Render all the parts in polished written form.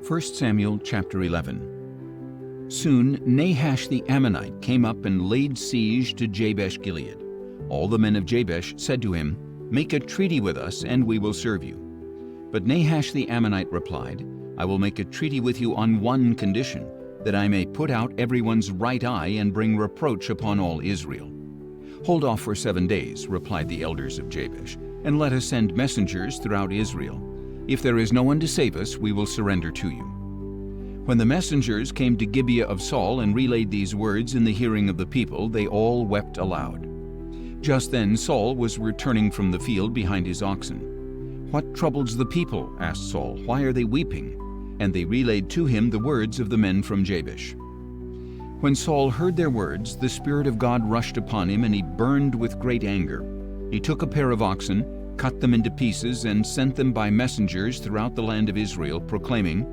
1 Samuel chapter 11. Soon Nahash the Ammonite came up and laid siege to Jabesh-Gilead. All the men of Jabesh said to him, "Make a treaty with us, and we will serve you." But Nahash the Ammonite replied, "I will make a treaty with you on one condition, that I may put out everyone's right eye and bring reproach upon all Israel." "Hold off for 7 days," replied the elders of Jabesh, "and let us send messengers throughout Israel. If there is no one to save us, we will surrender to you." When the messengers came to Gibeah of Saul and relayed these words in the hearing of the people, they all wept aloud. Just then Saul was returning from the field behind his oxen. "What troubles the people?" asked Saul. "Why are they weeping?" And they relayed to him the words of the men from Jabesh. When Saul heard their words, the Spirit of God rushed upon him, and he burned with great anger. He took a pair of oxen, cut them into pieces, and sent them by messengers throughout the land of Israel, proclaiming,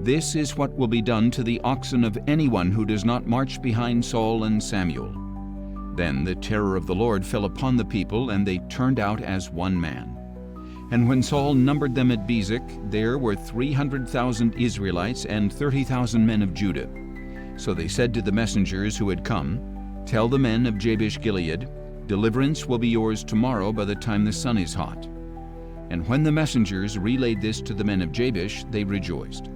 "This is what will be done to the oxen of anyone who does not march behind Saul and Samuel." Then the terror of the Lord fell upon the people, and they turned out as one man. And when Saul numbered them at Bezek, there were 300,000 Israelites and 30,000 men of Judah. So they said to the messengers who had come, "Tell the men of Jabesh-Gilead, deliverance will be yours tomorrow by the time the sun is hot." And when the messengers relayed this to the men of Jabesh, they rejoiced.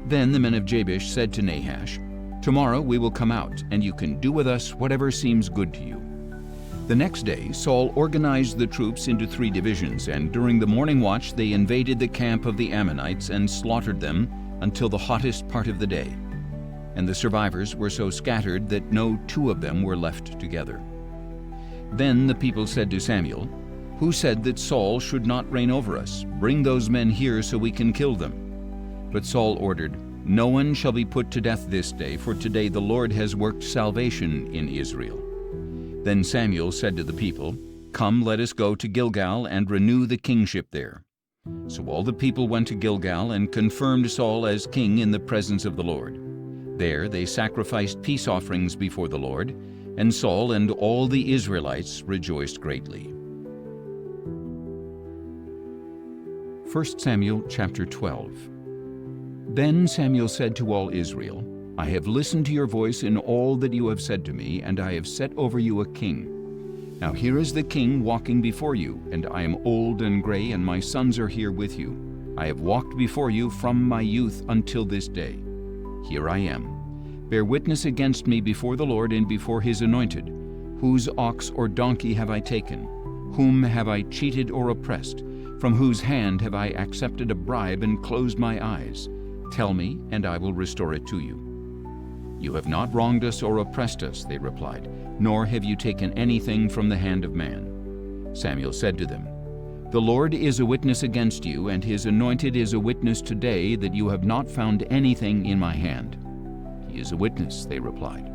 Then the men of Jabesh said to Nahash, "Tomorrow we will come out, and you can do with us whatever seems good to you." The next day Saul organized the troops into 3 divisions, and during the morning watch they invaded the camp of the Ammonites and slaughtered them until the hottest part of the day. And the survivors were so scattered that no 2 of them were left together. Then the people said to Samuel, "Who said that Saul should not reign over us? Bring those men here so we can kill them." But Saul ordered, "No one shall be put to death this day, for today the Lord has worked salvation in Israel." Then Samuel said to the people, "Come, let us go to Gilgal and renew the kingship there." So all the people went to Gilgal and confirmed Saul as king in the presence of the Lord. There they sacrificed peace offerings before the Lord, and Saul and all the Israelites rejoiced greatly. 1 Samuel chapter 12. Then Samuel said to all Israel, "I have listened to your voice in all that you have said to me, and I have set over you a king. Now here is the king walking before you, and I am old and gray, and my sons are here with you. I have walked before you from my youth until this day. Here I am. Bear witness against me before the Lord and before his anointed. Whose ox or donkey have I taken? Whom have I cheated or oppressed? From whose hand have I accepted a bribe and closed my eyes? Tell me, and I will restore it to you." "You have not wronged us or oppressed us," they replied, "nor have you taken anything from the hand of man." Samuel said to them, "The Lord is a witness against you, and his anointed is a witness today that you have not found anything in my hand." "He is a witness," they replied.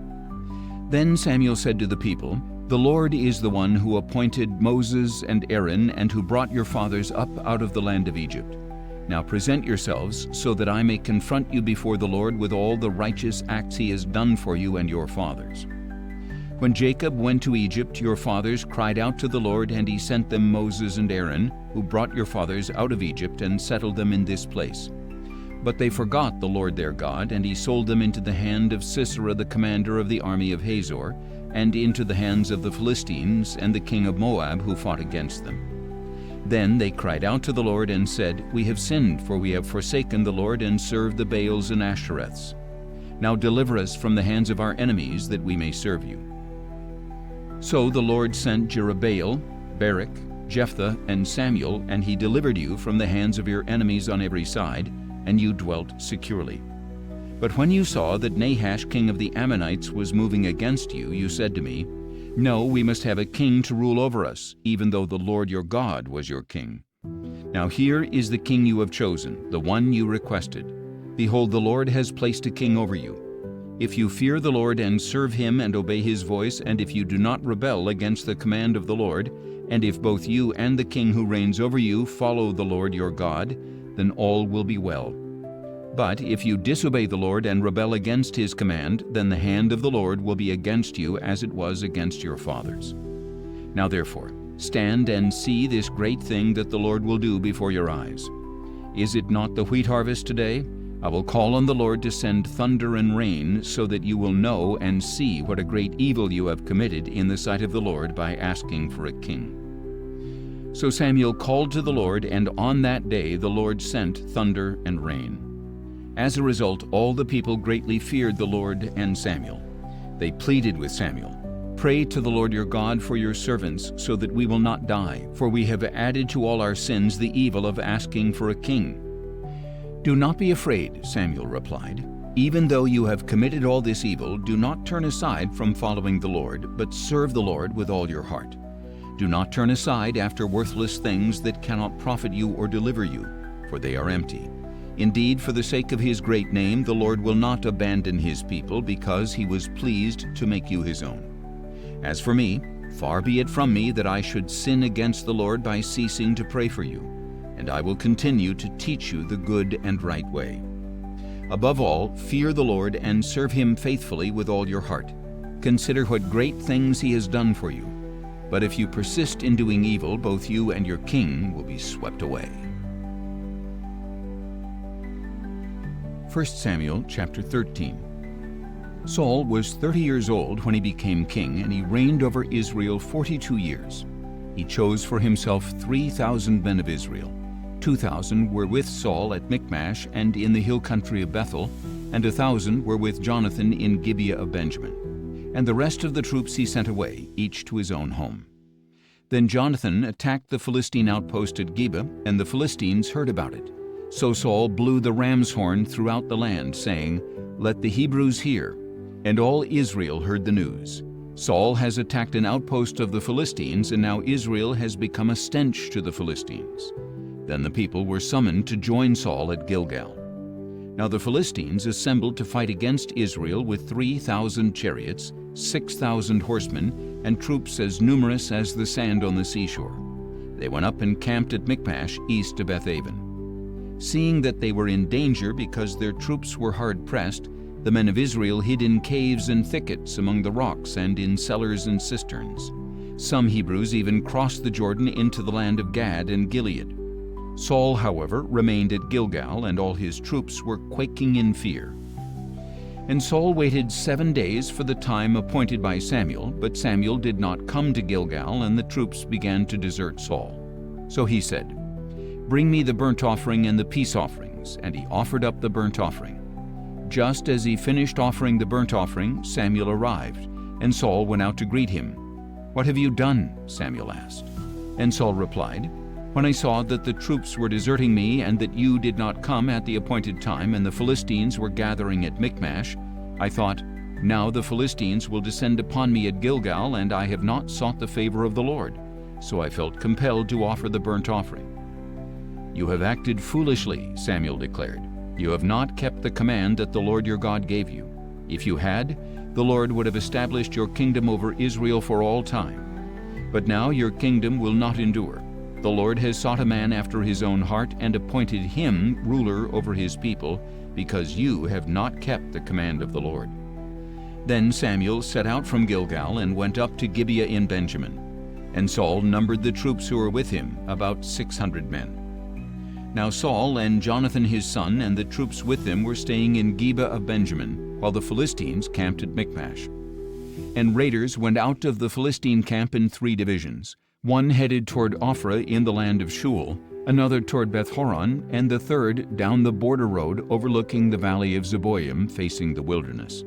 Then Samuel said to the people, "The Lord is the one who appointed Moses and Aaron and who brought your fathers up out of the land of Egypt. Now present yourselves so that I may confront you before the Lord with all the righteous acts he has done for you and your fathers. When Jacob went to Egypt, your fathers cried out to the Lord, and he sent them Moses and Aaron, who brought your fathers out of Egypt and settled them in this place. But they forgot the Lord their God, and he sold them into the hand of Sisera the commander of the army of Hazor, and into the hands of the Philistines and the king of Moab who fought against them. Then they cried out to the Lord and said, 'We have sinned, for we have forsaken the Lord and served the Baals and Ashtoreths. Now deliver us from the hands of our enemies, that we may serve you.' So the Lord sent Jerubbaal, Barak, Jephthah, and Samuel, and he delivered you from the hands of your enemies on every side, and you dwelt securely. But when you saw that Nahash king of the Ammonites was moving against you, you said to me, 'No, we must have a king to rule over us, even though the Lord your God was your king.' Now here is the king you have chosen, the one you requested. Behold, the Lord has placed a king over you. If you fear the Lord and serve him and obey his voice, and if you do not rebel against the command of the Lord, and if both you and the king who reigns over you follow the Lord your God, then all will be well. But if you disobey the Lord and rebel against his command, then the hand of the Lord will be against you as it was against your fathers. Now therefore, stand and see this great thing that the Lord will do before your eyes. Is it not the wheat harvest today? I will call on the Lord to send thunder and rain, so that you will know and see what a great evil you have committed in the sight of the Lord by asking for a king." So Samuel called to the Lord, and on that day the Lord sent thunder and rain. As a result, all the people greatly feared the Lord and Samuel. They pleaded with Samuel, "Pray to the Lord your God for your servants, so that we will not die, for we have added to all our sins the evil of asking for a king." "Do not be afraid," Samuel replied. "Even though you have committed all this evil, do not turn aside from following the Lord, but serve the Lord with all your heart. Do not turn aside after worthless things that cannot profit you or deliver you, for they are empty. Indeed, for the sake of his great name, the Lord will not abandon his people, because he was pleased to make you his own. As for me, far be it from me that I should sin against the Lord by ceasing to pray for you, and I will continue to teach you the good and right way. Above all, fear the Lord and serve him faithfully with all your heart. Consider what great things he has done for you. But if you persist in doing evil, both you and your king will be swept away." 1 Samuel chapter 13. Saul was 30 years old when he became king, and he reigned over Israel 42 years. He chose for himself 3,000 men of Israel. 2,000 were with Saul at Michmash and in the hill country of Bethel, and 1,000 were with Jonathan in Gibeah of Benjamin. And the rest of the troops he sent away, each to his own home. Then Jonathan attacked the Philistine outpost at Gibeah, and the Philistines heard about it. So Saul blew the ram's horn throughout the land, saying, "Let the Hebrews hear." And all Israel heard the news. Saul has attacked an outpost of the Philistines, and now Israel has become a stench to the Philistines. Then the people were summoned to join Saul at Gilgal. Now the Philistines assembled to fight against Israel with 3,000 chariots, 6,000 horsemen, and troops as numerous as the sand on the seashore. They went up and camped at Michmash, east of Bethaven. Seeing that they were in danger because their troops were hard-pressed, the men of Israel hid in caves and thickets among the rocks and in cellars and cisterns. Some Hebrews even crossed the Jordan into the land of Gad and Gilead. Saul, however, remained at Gilgal, and all his troops were quaking in fear. And Saul waited 7 days for the time appointed by Samuel, but Samuel did not come to Gilgal, and the troops began to desert Saul. So he said, "Bring me the burnt offering and the peace offerings," and he offered up the burnt offering. Just as he finished offering the burnt offering, Samuel arrived, and Saul went out to greet him. "What have you done?" Samuel asked. And Saul replied, "When I saw that the troops were deserting me, and that you did not come at the appointed time, and the Philistines were gathering at Michmash, I thought, now the Philistines will descend upon me at Gilgal, and I have not sought the favor of the Lord. So I felt compelled to offer the burnt offering." "You have acted foolishly," Samuel declared. "You have not kept the command that the Lord your God gave you. If you had, the Lord would have established your kingdom over Israel for all time. But now your kingdom will not endure. The Lord has sought a man after his own heart and appointed him ruler over his people, because you have not kept the command of the Lord." Then Samuel set out from Gilgal and went up to Gibeah in Benjamin. And Saul numbered the troops who were with him, about 600 men. Now Saul and Jonathan his son and the troops with them were staying in Gibeah of Benjamin, while the Philistines camped at Michmash. And raiders went out of the Philistine camp in 3 divisions. One headed toward Ophrah in the land of Shul, another toward Beth-horon, and the third down the border road overlooking the valley of Zeboim, facing the wilderness.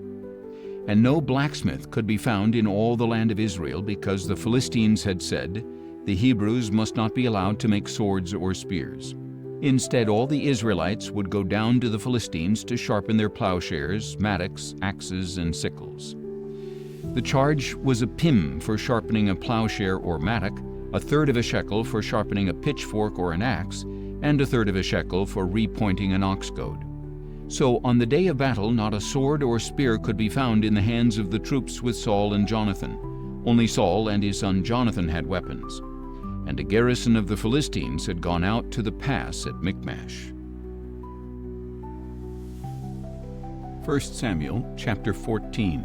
And no blacksmith could be found in all the land of Israel, because the Philistines had said, "The Hebrews must not be allowed to make swords or spears." Instead, all the Israelites would go down to the Philistines to sharpen their plowshares, mattocks, axes, and sickles. The charge was a pim for sharpening a plowshare or mattock, a third of a shekel for sharpening a pitchfork or an axe, and a third of a shekel for repointing an ox goad. So on the day of battle, not a sword or spear could be found in the hands of the troops with Saul and Jonathan. Only Saul and his son Jonathan had weapons. And a garrison of the Philistines had gone out to the pass at Michmash. 1 Samuel chapter 14.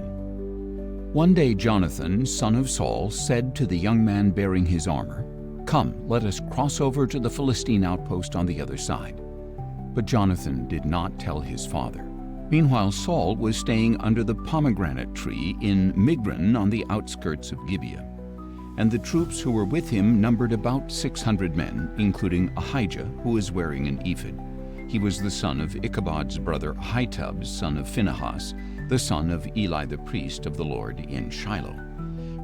One day Jonathan, son of Saul, said to the young man bearing his armor, "Come, let us cross over to the Philistine outpost on the other side." But Jonathan did not tell his father. Meanwhile, Saul was staying under the pomegranate tree in Migron on the outskirts of Gibeah. And the troops who were with him numbered about 600 men, including Ahijah, who was wearing an ephod. He was the son of Ichabod's brother Ahitub, son of Phinehas, the son of Eli the priest of the Lord in Shiloh.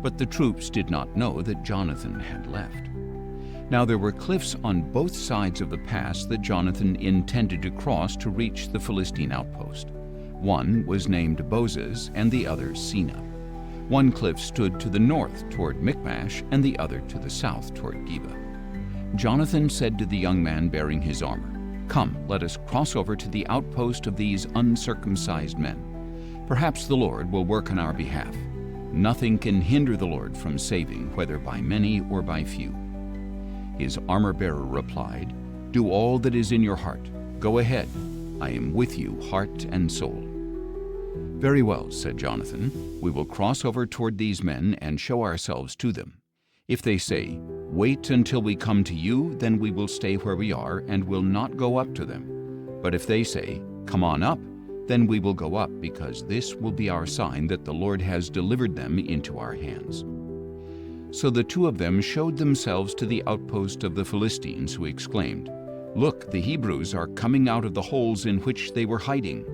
But the troops did not know that Jonathan had left. Now there were cliffs on both sides of the pass that Jonathan intended to cross to reach the Philistine outpost. One was named Bozez and the other Sina. One cliff stood to the north toward Michmash and the other to the south toward Geba. Jonathan said to the young man bearing his armor, "Come, let us cross over to the outpost of these uncircumcised men. Perhaps the Lord will work on our behalf. Nothing can hinder the Lord from saving, whether by many or by few." His armor-bearer replied, "Do all that is in your heart. Go ahead. I am with you, heart and soul." "Very well," said Jonathan. "We will cross over toward these men and show ourselves to them. If they say, 'Wait until we come to you,' then we will stay where we are and will not go up to them. But if they say, 'Come on up,' then we will go up, because this will be our sign that the Lord has delivered them into our hands." So the two of them showed themselves to the outpost of the Philistines, who exclaimed, "Look, the Hebrews are coming out of the holes in which they were hiding."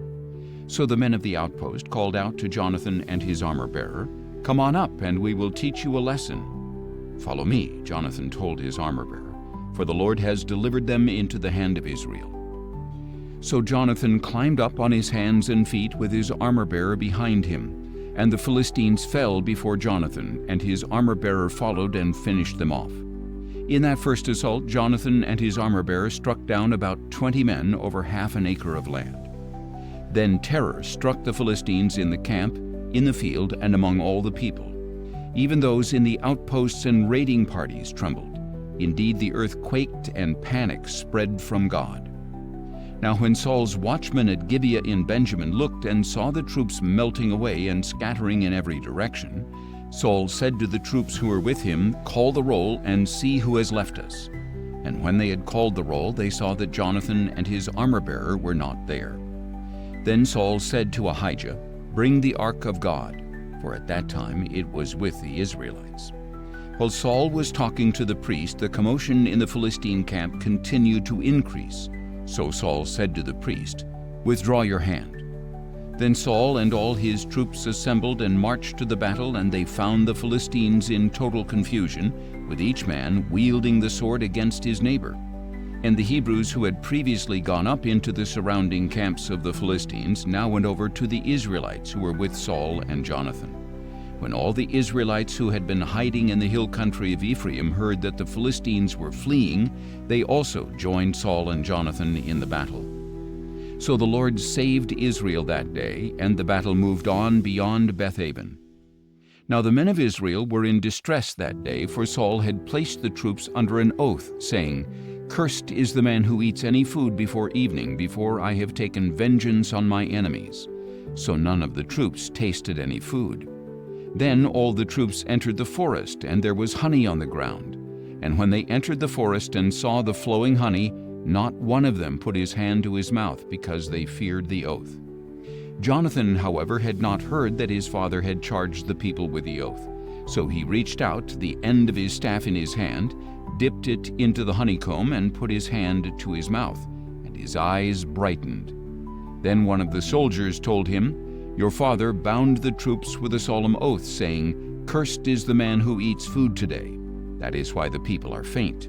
So the men of the outpost called out to Jonathan and his armor-bearer, "Come on up, and we will teach you a lesson." "Follow me," Jonathan told his armor-bearer, "for the Lord has delivered them into the hand of Israel." So Jonathan climbed up on his hands and feet with his armor-bearer behind him, and the Philistines fell before Jonathan, and his armor-bearer followed and finished them off. In that first assault, Jonathan and his armor-bearer struck down about 20 men over half an acre of land. Then terror struck the Philistines in the camp, in the field, and among all the people. Even those in the outposts and raiding parties trembled. Indeed, the earth quaked, and panic spread from God. Now when Saul's watchmen at Gibeah in Benjamin looked and saw the troops melting away and scattering in every direction, Saul said to the troops who were with him, "Call the roll and see who has left us." And when they had called the roll, they saw that Jonathan and his armor-bearer were not there. Then Saul said to Ahijah, "Bring the ark of God," for at that time it was with the Israelites. While Saul was talking to the priest, the commotion in the Philistine camp continued to increase. So Saul said to the priest, "Withdraw your hand." Then Saul and all his troops assembled and marched to the battle, and they found the Philistines in total confusion, with each man wielding the sword against his neighbor. And the Hebrews who had previously gone up into the surrounding camps of the Philistines now went over to the Israelites who were with Saul and Jonathan. When all the Israelites who had been hiding in the hill country of Ephraim heard that the Philistines were fleeing, they also joined Saul and Jonathan in the battle. So the Lord saved Israel that day, and the battle moved on beyond Bethaven. Now the men of Israel were in distress that day, for Saul had placed the troops under an oath, saying, "Cursed is the man who eats any food before evening, before I have taken vengeance on my enemies." So none of the troops tasted any food. Then all the troops entered the forest, and there was honey on the ground. And when they entered the forest and saw the flowing honey, not one of them put his hand to his mouth, because they feared the oath. Jonathan, however, had not heard that his father had charged the people with the oath. So he reached out the end of his staff in his hand, dipped it into the honeycomb, and put his hand to his mouth, and his eyes brightened. Then one of the soldiers told him, "Your father bound the troops with a solemn oath, saying, 'Cursed is the man who eats food today.' That is why the people are faint."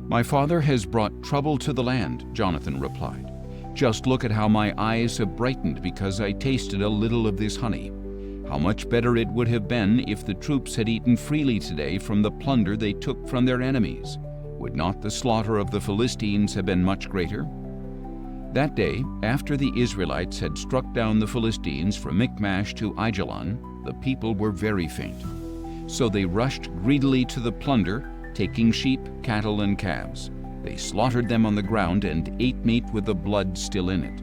"My father has brought trouble to the land," Jonathan replied. "Just look at how my eyes have brightened because I tasted a little of this honey. How much better it would have been if the troops had eaten freely today from the plunder they took from their enemies. Would not the slaughter of the Philistines have been much greater?" That day, after the Israelites had struck down the Philistines from Michmash to Aijalon, the people were very faint. So they rushed greedily to the plunder, taking sheep, cattle, and calves. They slaughtered them on the ground and ate meat with the blood still in it.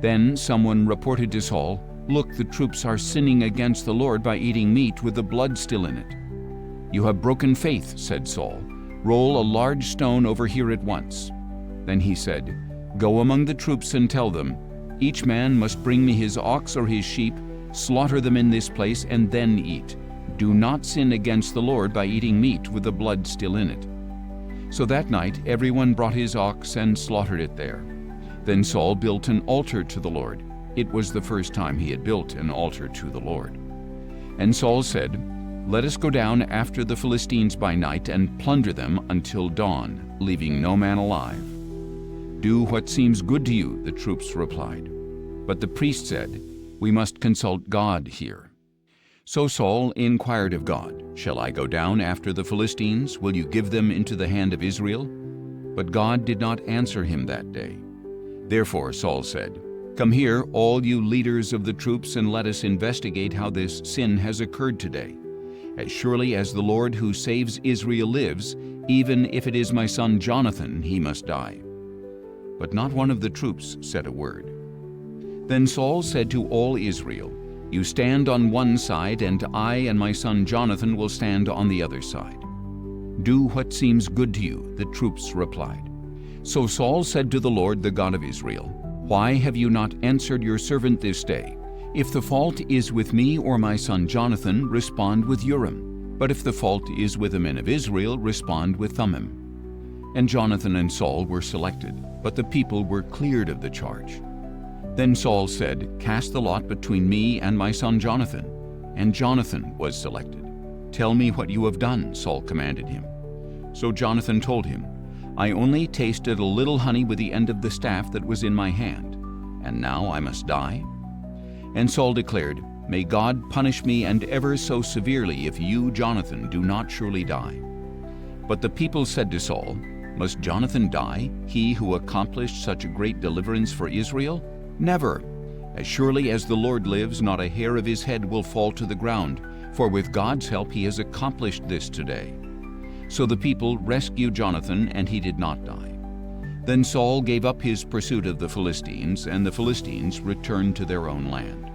Then someone reported to Saul, "Look, the troops are sinning against the Lord by eating meat with the blood still in it." "You have broken faith," said Saul. "Roll a large stone over here at once." Then he said, Go among the troops and tell them, each man must bring me his ox or his sheep, slaughter them in this place, and then eat. Do not sin against the Lord by eating meat with the blood still in it." So that night everyone brought his ox and slaughtered it there. Then Saul built an altar to the Lord. It was the first time he had built an altar to the Lord. And Saul said, "Let us go down after the Philistines by night and plunder them until dawn, leaving no man alive." "Do what seems good to you," the troops replied. But the priest said, "We must consult God here." So Saul inquired of God, "Shall I go down after the Philistines? Will you give them into the hand of Israel?" But God did not answer him that day. Therefore Saul said, "Come here, all you leaders of the troops, and let us investigate how this sin has occurred today. As surely as the Lord who saves Israel lives, even if it is my son Jonathan, he must die." But not one of the troops said a word. Then Saul said to all Israel, "You stand on one side, and I and my son Jonathan will stand on the other side." "Do what seems good to you," the troops replied. So Saul said to the Lord, the God of Israel, "Why have you not answered your servant this day? If the fault is with me or my son Jonathan, respond with Urim. But if the fault is with the men of Israel, respond with Thummim." And Jonathan and Saul were selected, but the people were cleared of the charge. Then Saul said, "Cast the lot between me and my son Jonathan." And Jonathan was selected. "Tell me what you have done," Saul commanded him. So Jonathan told him, "I only tasted a little honey with the end of the staff that was in my hand, and now I must die?" And Saul declared, "May God punish me, and ever so severely, if you, Jonathan, do not surely die." But the people said to Saul, "Must Jonathan die, he who accomplished such a great deliverance for Israel? Never! As surely as the Lord lives, not a hair of his head will fall to the ground, for with God's help he has accomplished this today." So the people rescued Jonathan, and he did not die. Then Saul gave up his pursuit of the Philistines, and the Philistines returned to their own land.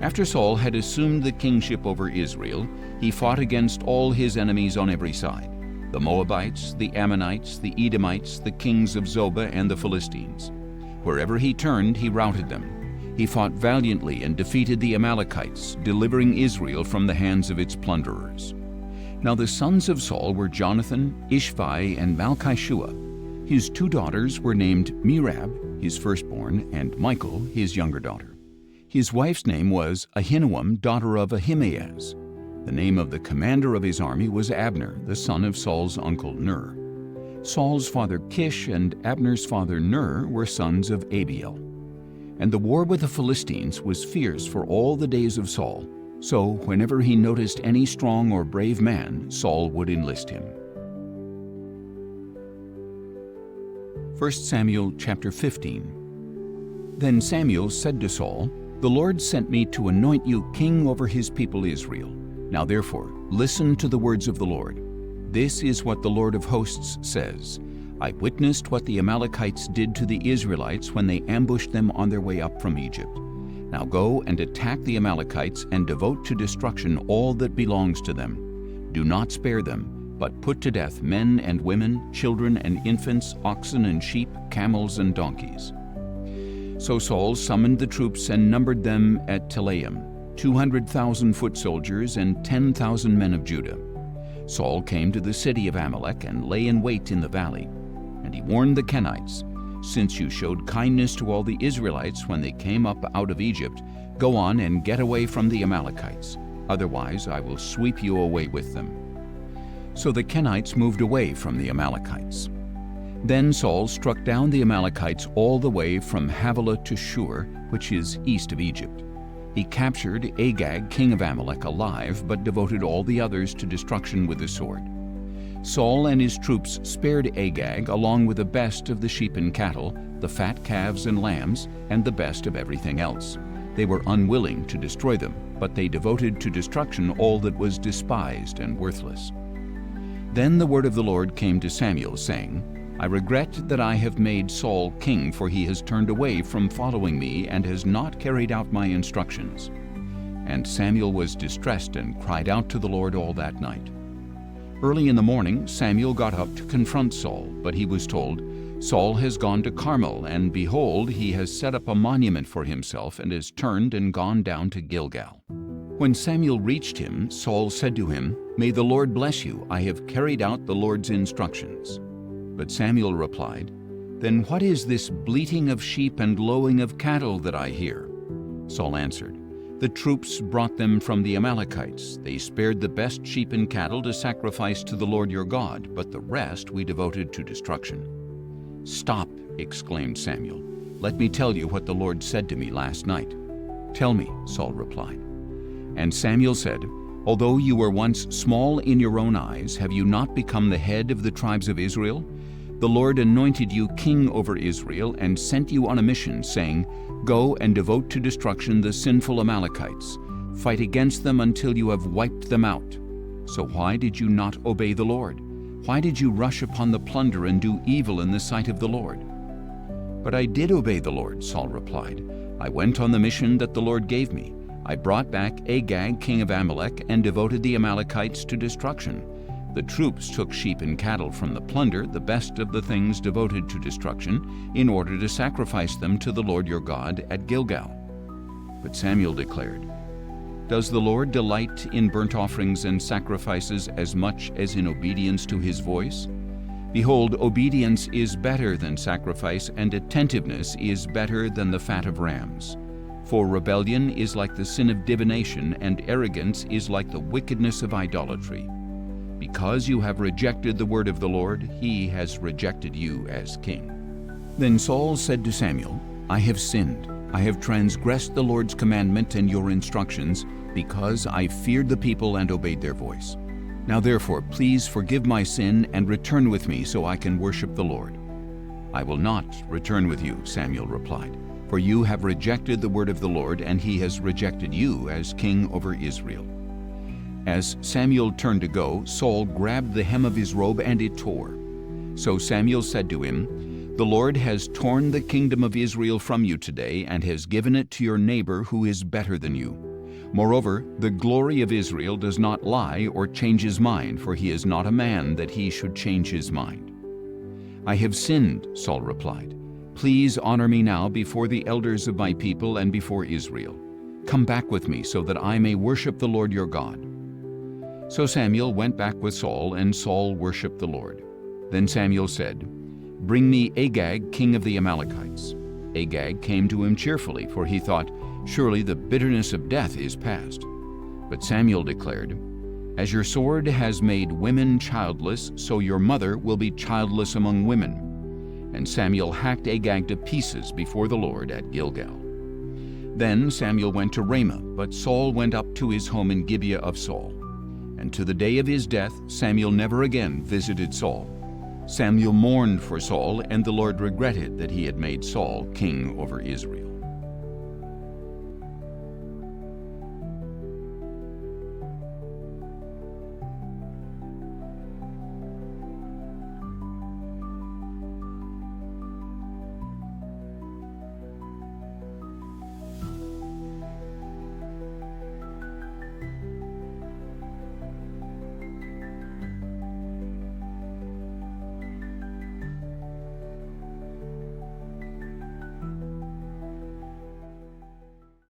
After Saul had assumed the kingship over Israel, he fought against all his enemies on every side: the Moabites, the Ammonites, the Edomites, the kings of Zobah, and the Philistines. Wherever he turned, he routed them. He fought valiantly and defeated the Amalekites, delivering Israel from the hands of its plunderers. Now the sons of Saul were Jonathan, Ishvi, and Malchishua. His two daughters were named Merab, his firstborn, and Michal, his younger daughter. His wife's name was Ahinoam, daughter of Ahimaaz. The name of the commander of his army was Abner, the son of Saul's uncle Ner. Saul's father Kish and Abner's father Ner were sons of Abiel. And the war with the Philistines was fierce for all the days of Saul. So whenever he noticed any strong or brave man, Saul would enlist him. 1 Samuel chapter 15. Then Samuel said to Saul, "The Lord sent me to anoint you king over his people Israel. Now therefore, listen to the words of the Lord. This is what the Lord of hosts says. I witnessed what the Amalekites did to the Israelites when they ambushed them on their way up from Egypt. Now go and attack the Amalekites and devote to destruction all that belongs to them. Do not spare them, but put to death men and women, children and infants, oxen and sheep, camels and donkeys." So Saul summoned the troops and numbered them at Telaim, 200,000 foot soldiers and 10,000 men of Judah. Saul came to the city of Amalek and lay in wait in the valley. And he warned the Kenites, "Since you showed kindness to all the Israelites when they came up out of Egypt, go on and get away from the Amalekites. Otherwise I will sweep you away with them." So the Kenites moved away from the Amalekites. Then Saul struck down the Amalekites all the way from Havilah to Shur, which is east of Egypt. He captured Agag, king of Amalek, alive, but devoted all the others to destruction with the sword. Saul and his troops spared Agag along with the best of the sheep and cattle, the fat calves and lambs, and the best of everything else. They were unwilling to destroy them, but they devoted to destruction all that was despised and worthless. Then the word of the Lord came to Samuel, saying, "I regret that I have made Saul king, for he has turned away from following me and has not carried out my instructions." And Samuel was distressed and cried out to the Lord all that night. Early in the morning, Samuel got up to confront Saul, but he was told, Saul has gone to Carmel, and behold, he has set up a monument for himself and has turned and gone down to Gilgal." When Samuel reached him, Saul said to him, "May the Lord bless you. I have carried out the Lord's instructions." But Samuel replied, "Then what is this bleating of sheep and lowing of cattle that I hear?" Saul answered, "The troops brought them from the Amalekites. They spared the best sheep and cattle to sacrifice to the Lord your God, but the rest we devoted to destruction." "Stop," exclaimed Samuel. "Let me tell you what the Lord said to me last night." "Tell me," Saul replied. And Samuel said, "Although you were once small in your own eyes, have you not become the head of the tribes of Israel? The Lord anointed you king over Israel and sent you on a mission, saying, 'Go and devote to destruction the sinful Amalekites. Fight against them until you have wiped them out.' So why did you not obey the Lord? Why did you rush upon the plunder and do evil in the sight of the Lord?" "But I did obey the Lord," Saul replied. "I went on the mission that the Lord gave me. I brought back Agag, king of Amalek, and devoted the Amalekites to destruction. The troops took sheep and cattle from the plunder, the best of the things devoted to destruction, in order to sacrifice them to the Lord your God at Gilgal." But Samuel declared, "Does the Lord delight in burnt offerings and sacrifices as much as in obedience to his voice? Behold, obedience is better than sacrifice, and attentiveness is better than the fat of rams. For rebellion is like the sin of divination, and arrogance is like the wickedness of idolatry. Because you have rejected the word of the Lord, he has rejected you as king." Then Saul said to Samuel, "I have sinned. I have transgressed the Lord's commandment and your instructions, because I feared the people and obeyed their voice. Now therefore, please forgive my sin and return with me so I can worship the Lord." "I will not return with you," Samuel replied, "for you have rejected the word of the Lord, and he has rejected you as king over Israel." As Samuel turned to go, Saul grabbed the hem of his robe, and it tore. So Samuel said to him, "The Lord has torn the kingdom of Israel from you today, and has given it to your neighbor who is better than you. Moreover, the glory of Israel does not lie or change his mind, for he is not a man that he should change his mind." "I have sinned," Saul replied. "Please honor me now before the elders of my people and before Israel. Come back with me so that I may worship the Lord your God." So Samuel went back with Saul, and Saul worshipped the Lord. Then Samuel said, "Bring me Agag, king of the Amalekites." Agag came to him cheerfully, for he thought, "Surely the bitterness of death is past." But Samuel declared, "As your sword has made women childless, so your mother will be childless among women." And Samuel hacked Agag to pieces before the Lord at Gilgal. Then Samuel went to Ramah, but Saul went up to his home in Gibeah of Saul. And to the day of his death, Samuel never again visited Saul. Samuel mourned for Saul, and the Lord regretted that he had made Saul king over Israel.